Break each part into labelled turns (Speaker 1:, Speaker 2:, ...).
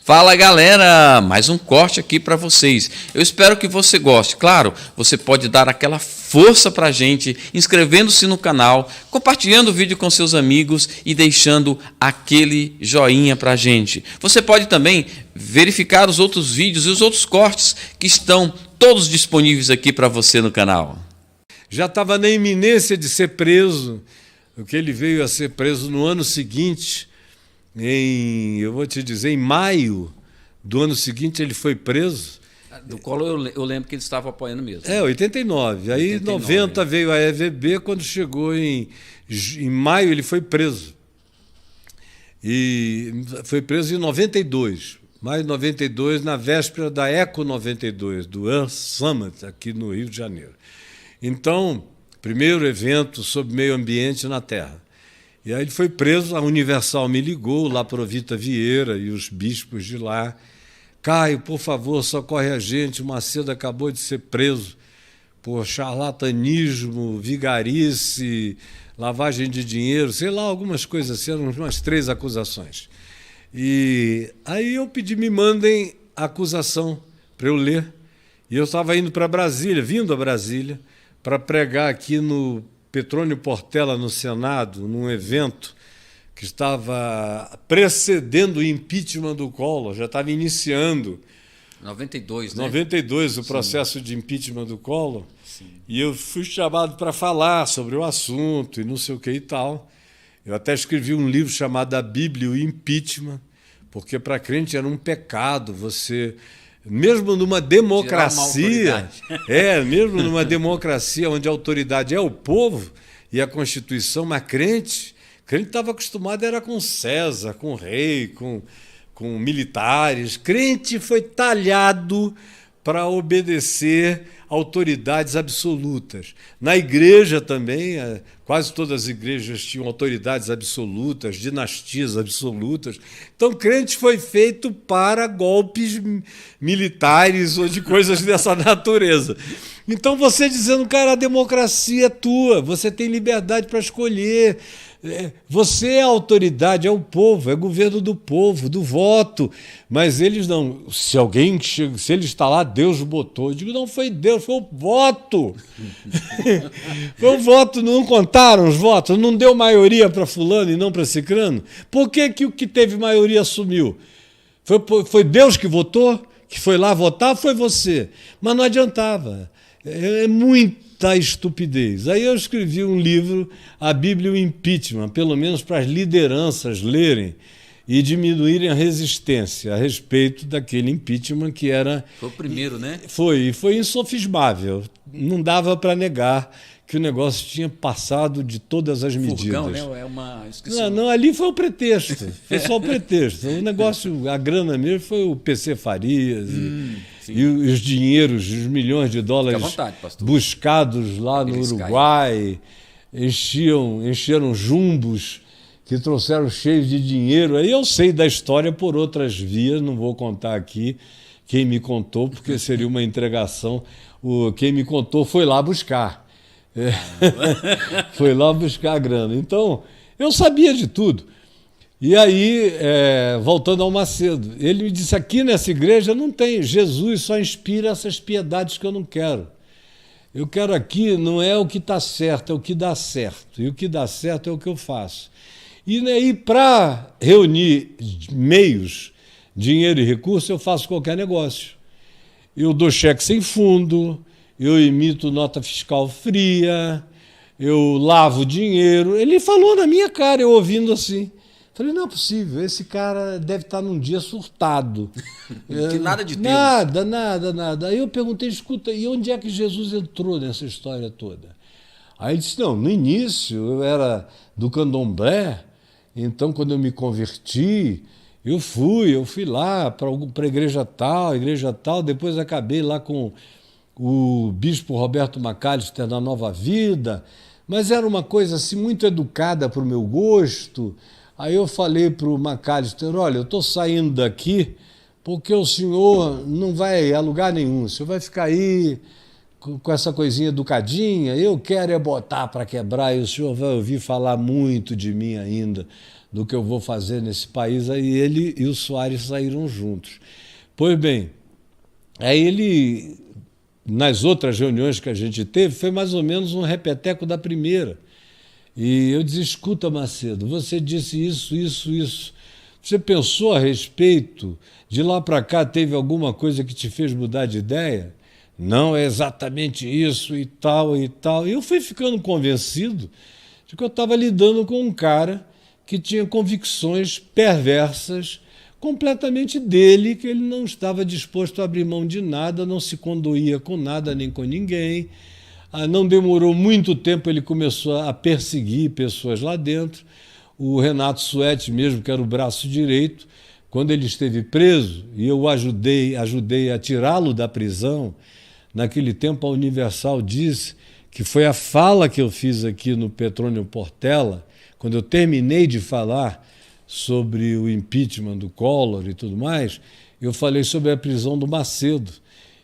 Speaker 1: Fala galera, mais um corte aqui para vocês. Eu espero que você goste. Claro, você pode dar aquela força para a gente, inscrevendo-se no canal, compartilhando o vídeo com seus amigos e deixando aquele joinha para a gente. Você pode também verificar os outros vídeos e os outros cortes que estão todos disponíveis aqui para você no canal.
Speaker 2: Já estava na iminência de ser preso, o que ele veio a ser preso no ano seguinte. Eu vou te dizer, em maio do ano seguinte ele foi preso.
Speaker 1: Do Collor eu lembro que ele estava apoiando mesmo.
Speaker 2: 89. Aí, 89, 90 veio a EVB, quando chegou em maio ele foi preso. E foi preso em 92. Maio de 92, na véspera da Eco 92, do Earth Summit, aqui no Rio de Janeiro. Então, primeiro evento sobre meio ambiente na Terra. E aí ele foi preso, a Universal me ligou, lá para o Vita Vieira e os bispos de lá. Caio, por favor, socorre a gente, o Macedo acabou de ser preso por charlatanismo, vigarice, lavagem de dinheiro, sei lá, algumas coisas assim, eram umas 3 acusações. E aí eu pedi, me mandem a acusação para eu ler. E eu estava indo para Brasília, vindo a Brasília, para pregar aqui no Petrônio Portela, no Senado, num evento que estava precedendo o impeachment do Collor, já estava iniciando.
Speaker 1: 92, né?
Speaker 2: 92, o processo de impeachment do Collor.
Speaker 1: Sim.
Speaker 2: E eu fui chamado para falar sobre o assunto e não sei o que e tal. Eu até escrevi um livro chamado A Bíblia e o Impeachment, porque para crente era um pecado você... Mesmo numa democracia, mesmo numa democracia onde a autoridade é o povo e a Constituição, mas crente estava acostumado era com César, com rei, com militares. Crente foi talhado para obedecer autoridades absolutas. Na igreja também, quase todas as igrejas tinham autoridades absolutas, dinastias absolutas. Então, crente foi feito para golpes militares ou de coisas dessa natureza. Então, você dizendo, cara, a democracia é tua, você tem liberdade para escolher. Você é a autoridade, é o povo, é governo do povo, do voto. Mas eles não. Se alguém chega, se ele está lá, Deus botou. Eu digo, não foi Deus, foi o voto. Foi o voto, não contaram os votos, não deu maioria para fulano e não para cicrano. Por que o que teve maioria assumiu? Foi Deus que votou? Que foi lá votar? Foi você. Mas não adiantava. É muita estupidez. Aí eu escrevi um livro, A Bíblia e o Impeachment, pelo menos para as lideranças lerem e diminuírem a resistência a respeito daquele impeachment que era...
Speaker 1: Foi o primeiro, né?
Speaker 2: Foi insofismável. Não dava para negar que o negócio tinha passado de todas as medidas.
Speaker 1: Furgão, né?
Speaker 2: Não, ali foi o pretexto. Foi só o pretexto. O negócio, a grana mesmo foi o PC Farias e os dinheiros, os milhões de dólares buscados lá no Uruguai, encheram jumbos que trouxeram cheios de dinheiro. Aí eu sei da história por outras vias, não vou contar aqui quem me contou, porque seria uma entregação. Quem me contou foi lá buscar. Foi lá buscar a grana. Então, eu sabia de tudo. E aí, voltando ao Macedo, ele me disse, aqui nessa igreja não tem, Jesus só inspira essas piedades que eu não quero. Eu quero aqui, não é o que está certo, é o que dá certo. E o que dá certo é o que eu faço. E aí, para reunir meios, dinheiro e recursos, eu faço qualquer negócio. Eu dou cheque sem fundo, eu emito nota fiscal fria, eu lavo dinheiro. Ele falou na minha cara, eu ouvindo assim. Falei, não é possível, esse cara deve estar num dia surtado.
Speaker 1: Que nada de Deus.
Speaker 2: Nada. Aí eu perguntei, escuta, e onde é que Jesus entrou nessa história toda? Aí ele disse, não, no início eu era do candomblé, então quando eu me converti, eu fui lá para a igreja tal, depois acabei lá com o bispo Roberto Macalister da Nova Vida, mas era uma coisa assim muito educada para o meu gosto. Aí eu falei para o Macalister, olha, eu estou saindo daqui porque o senhor não vai a lugar nenhum, o senhor vai ficar aí com essa coisinha educadinha, eu quero é botar para quebrar e o senhor vai ouvir falar muito de mim ainda do que eu vou fazer nesse país. Aí ele e o Soares saíram juntos. Pois bem, aí ele, nas outras reuniões que a gente teve, foi mais ou menos um repeteco da primeira. E eu disse, escuta, Macedo, você disse isso, isso, isso. Você pensou a respeito? De lá para cá teve alguma coisa que te fez mudar de ideia? Não, é exatamente isso e tal e tal. E eu fui ficando convencido de que eu estava lidando com um cara que tinha convicções perversas, completamente dele, que ele não estava disposto a abrir mão de nada, não se condoía com nada nem com ninguém. Não demorou muito tempo, ele começou a perseguir pessoas lá dentro. O Renato Suete mesmo, que era o braço direito, quando ele esteve preso, e eu ajudei a tirá-lo da prisão, naquele tempo a Universal disse que foi a fala que eu fiz aqui no Petrônio Portela, quando eu terminei de falar sobre o impeachment do Collor e tudo mais, eu falei sobre a prisão do Macedo,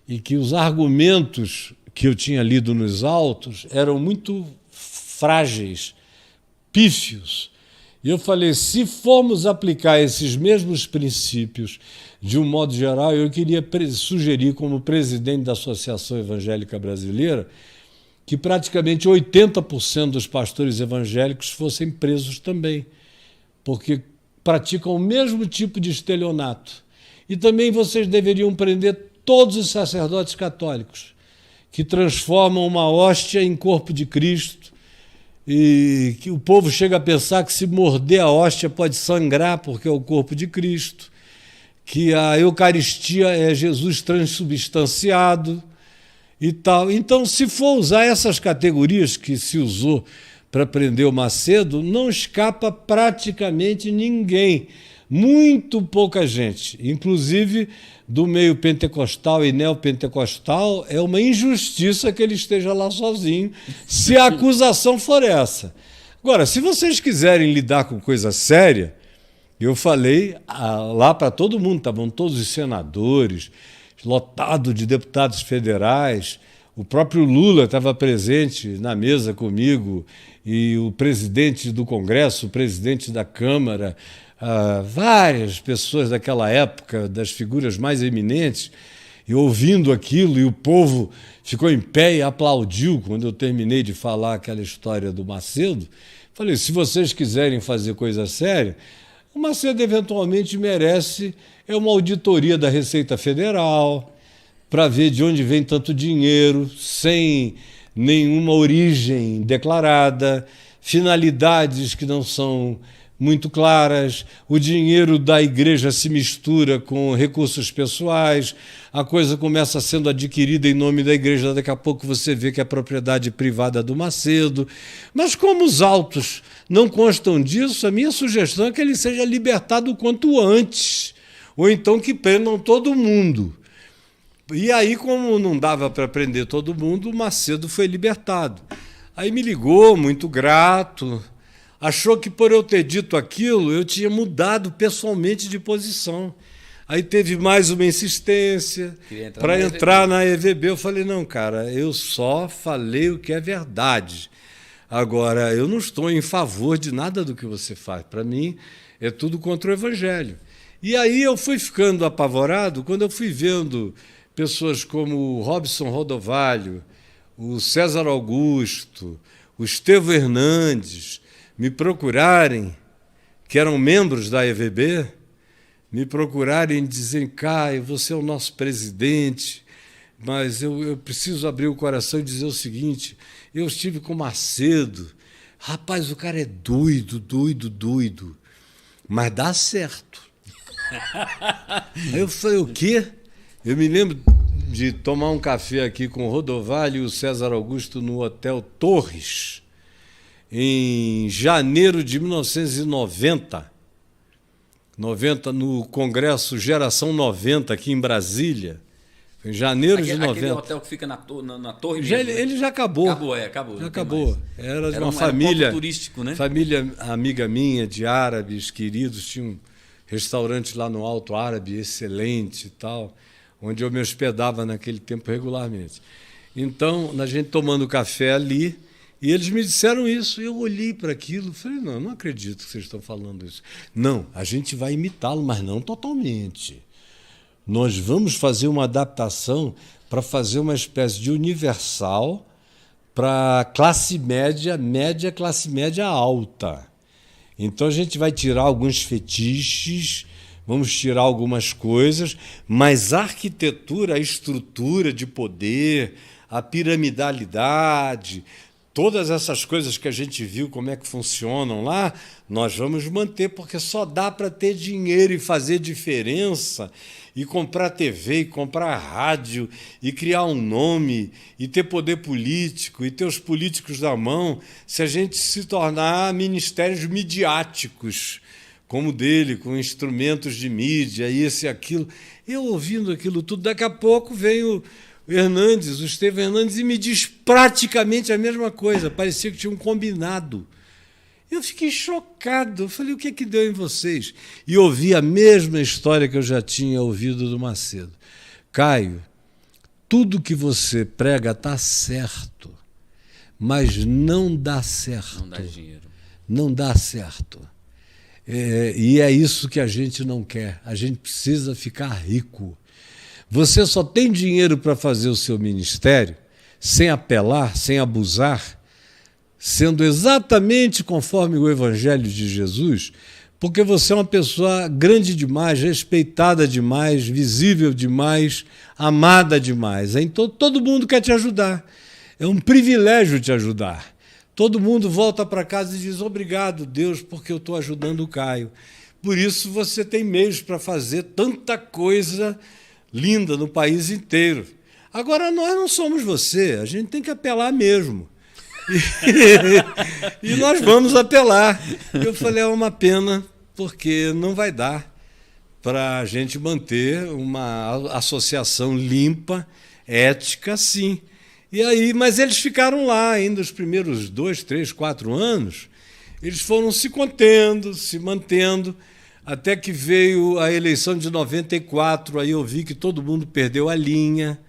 Speaker 2: e que os argumentos que eu tinha lido nos autos eram muito frágeis, pífios. E eu falei, se formos aplicar esses mesmos princípios de um modo geral, eu queria sugerir, como presidente da Associação Evangélica Brasileira, que praticamente 80% dos pastores evangélicos fossem presos também, porque praticam o mesmo tipo de estelionato. E também vocês deveriam prender todos os sacerdotes católicos, que transformam uma hóstia em corpo de Cristo, e que o povo chega a pensar que se morder a hóstia pode sangrar porque é o corpo de Cristo, que a Eucaristia é Jesus transubstanciado e tal. Então, se for usar essas categorias que se usou para prender o Macedo, não escapa praticamente ninguém, muito pouca gente, inclusive do meio pentecostal e neopentecostal. É uma injustiça que ele esteja lá sozinho, se a acusação for essa. Agora, se vocês quiserem lidar com coisa séria, eu falei lá para todo mundo, estavam todos os senadores, lotado de deputados federais, o próprio Lula estava presente na mesa comigo, e o presidente do Congresso, o presidente da Câmara, várias pessoas daquela época, das figuras mais eminentes, e ouvindo aquilo, e o povo ficou em pé e aplaudiu quando eu terminei de falar aquela história do Macedo. Falei, se vocês quiserem fazer coisa séria, o Macedo eventualmente merece uma auditoria da Receita Federal, para ver de onde vem tanto dinheiro, sem nenhuma origem declarada, finalidades que não são muito claras, o dinheiro da igreja se mistura com recursos pessoais, a coisa começa sendo adquirida em nome da igreja, daqui a pouco você vê que é propriedade privada do Macedo. Mas como os autos não constam disso, a minha sugestão é que ele seja libertado o quanto antes, ou então que prendam todo mundo. E aí, como não dava para prender todo mundo, o Macedo foi libertado. Aí me ligou, muito grato, achou que por eu ter dito aquilo, eu tinha mudado pessoalmente de posição. Aí teve mais uma insistência para entrar na EVB. Eu falei, não, cara, eu só falei o que é verdade. Agora, eu não estou em favor de nada do que você faz. Para mim, é tudo contra o Evangelho. E aí eu fui ficando apavorado quando eu fui vendo pessoas como o Robson Rodovalho, o César Augusto, o Estevão Hernandes, me procurarem, que eram membros da EVB, me procurarem e dizerem, Caio, você é o nosso presidente, mas eu preciso abrir o coração e dizer o seguinte, eu estive com o Macedo, rapaz, o cara é doido, mas dá certo. Aí eu falei, o quê? Eu me lembro de tomar um café aqui com o Rodovalho e o César Augusto no Hotel Torres, em janeiro de 1990, no Congresso Geração 90, aqui em Brasília, em janeiro de 90. Aquele
Speaker 1: hotel que fica na Torre
Speaker 2: já,
Speaker 1: mesmo,
Speaker 2: ele já acabou.
Speaker 1: Acabou.
Speaker 2: Já acabou. Era de uma
Speaker 1: família... Era um ponto turístico, né?
Speaker 2: Família amiga minha, de árabes queridos, tinha um restaurante lá no Alto Árabe, excelente e tal, onde eu me hospedava naquele tempo regularmente. Então, a gente tomando café ali, E eles me disseram isso, eu olhei para aquilo e falei, não acredito que vocês estão falando isso. Não, a gente vai imitá-lo, mas não totalmente. Nós vamos fazer uma adaptação para fazer uma espécie de universal para classe média, classe média alta. Então a gente vai tirar alguns fetiches, vamos tirar algumas coisas, mas a arquitetura, a estrutura de poder, a piramidalidade, todas essas coisas que a gente viu como é que funcionam lá, nós vamos manter, porque só dá para ter dinheiro e fazer diferença, e comprar TV, e comprar rádio, e criar um nome, e ter poder político, e ter os políticos na mão, se a gente se tornar ministérios midiáticos, como o dele, com instrumentos de mídia, isso e aquilo. Eu ouvindo aquilo tudo, daqui a pouco vem o Hernandes, o Estevão Hernandes, e me diz praticamente a mesma coisa, parecia que tinham combinado. Eu fiquei chocado, eu falei, o que é que deu em vocês? E ouvi a mesma história que eu já tinha ouvido do Macedo. Caio, tudo que você prega está certo, mas não dá certo.
Speaker 1: Não dá dinheiro.
Speaker 2: Não dá certo. E é isso que a gente não quer. A gente precisa ficar rico. Você só tem dinheiro para fazer o seu ministério sem apelar, sem abusar, sendo exatamente conforme o Evangelho de Jesus, porque você é uma pessoa grande demais, respeitada demais, visível demais, amada demais. Então todo mundo quer te ajudar. É um privilégio te ajudar. Todo mundo volta para casa e diz, obrigado, Deus, porque eu estou ajudando o Caio. Por isso você tem meios para fazer tanta coisa linda no país inteiro. Agora, nós não somos você, a gente tem que apelar mesmo. E nós vamos apelar. Eu falei, é uma pena, porque não vai dar para a gente manter uma associação limpa, ética, sim. E aí, mas eles ficaram lá ainda os primeiros 2, 3, 4 anos, eles foram se contendo, se mantendo, até que veio a eleição de 94, aí eu vi que todo mundo perdeu a linha.